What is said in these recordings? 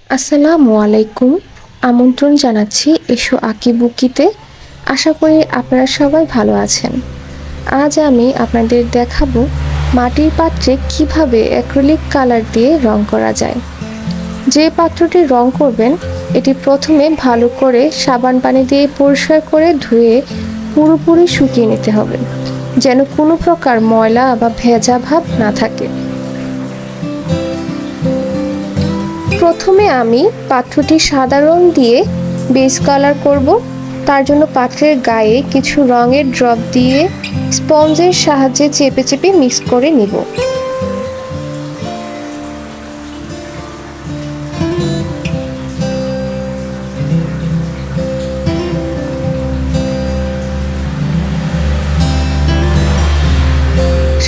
আসসালামু আলাইকুম। আমন্ত্রণ জানাচ্ছি এসো আঁকিবুকিতে। আশা করি আপনারা সবাই ভালো আছেন। আজ আমি আপনাদের দেখাবো মাটির পাত্রে কিভাবে অ্যাক্রিলিক কালার দিয়ে রং করা যায়। যে পাত্রটি রং করবেন এটি প্রথমে ভালো করে সাবান পানি দিয়ে পরিষ্কার করে ধুয়ে পুরোপুরি শুকিয়ে নিতে হবে, যেন কোনো প্রকার ময়লা বা ভেজা ভাব না থাকে। প্রথমে আমি পাত্রটি সাদা রং দিয়ে বেস কালার করব। তার জন্য পাত্রের গায়ে কিছু রঙের ড্রপ দিয়ে স্পঞ্জের সাহায্যে চেপে চেপে মিক্স করে নিব।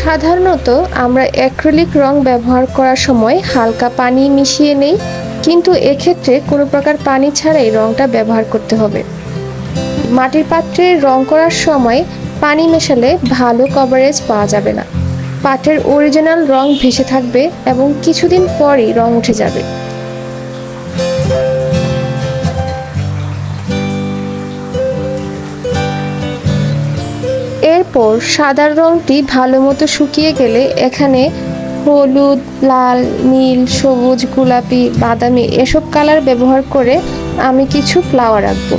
সাধারণত আমরা অ্যাক্রিলিক রং ব্যবহার করার সময় হালকা পানি মিশিয়ে নেই, কিন্তু এক্ষেত্রে কোনো প্রকার পানি ছাড়াই রংটা ব্যবহার করতে হবে। মাটির পাত্রে রং করার সময় পানি মেশালে ভালো কভারেজ পাওয়া যাবে না। পাত্রের অরিজিনাল রং ভেসে থাকবে এবং কিছুদিন পরই রং উঠে যাবে। এরপর সাদা রংটি ভালো মতো শুকিয়ে গেলে এখানে হলুদ, লাল, নীল, সবুজ, গোলাপি, বাদামি এসব কালার ব্যবহার করে আমি কিছু ফ্লাওয়ার আঁকবো।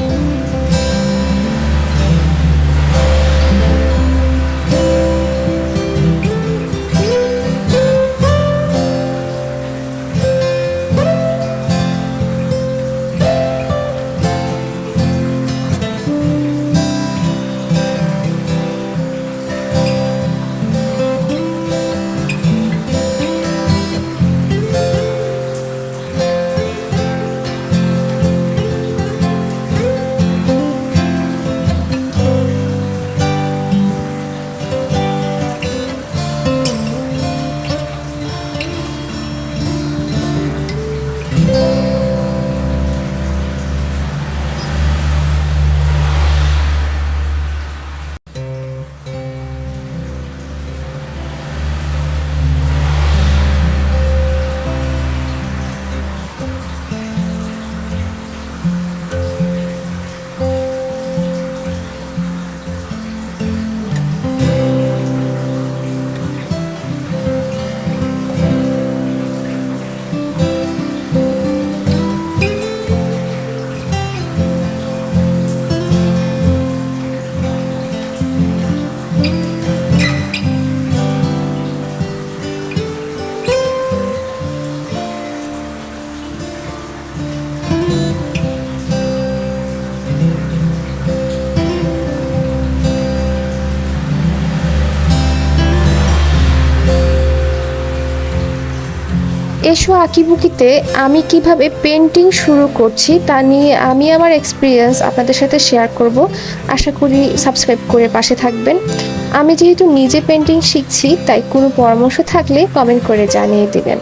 এসো আঁকিবুকিতে আমি কিভাবে পেন্টিং শুরু করছি তা নিয়ে আমি আমার এক্সপিরিয়েন্স আপনাদের সাথে শেয়ার করব। আশা করি সাবস্ক্রাইব করে পাশে থাকবেন। আমি যেহেতু নিজে পেন্টিং শিখছি, তাই কোনো পরামর্শ থাকলে কমেন্ট করে জানিয়ে দেবেন।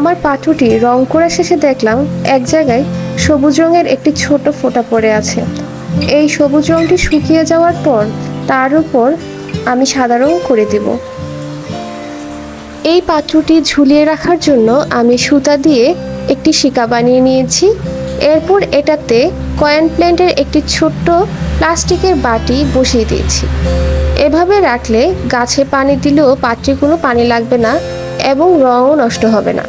আমার পাথরটি রং করা শেষে দেখলাম এক জায়গায় সবুজ রঙের একটি ছোট ফোঁটা পড়ে আছে। এই সবুজ রঙটি শুকিয়ে যাওয়ার পর তার উপর আমি সাদা রং করে দেব। এই পাত্রটি ঝুলিয়ে রাখার জন্য আমি সুতা দিয়ে একটি শিকা বানিয়ে নিয়েছি। এরপর এটাতে কয়েন প্ল্যান্টের একটি ছোট্ট প্লাস্টিকের বাটি বসিয়ে দিয়েছি। এভাবে রাখলে গাছে পানি দিলেও পাত্রে কোনো পানি লাগবে না এবং রঙও নষ্ট হবে না।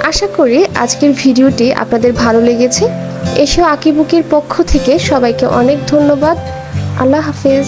আশা করি আজকের ভিডিওটি আপনাদের ভালো লেগেছে। এসো আঁকিবুকির পক্ষ থেকে সবাইকে অনেক ধন্যবাদ। আল্লাহ হাফেজ।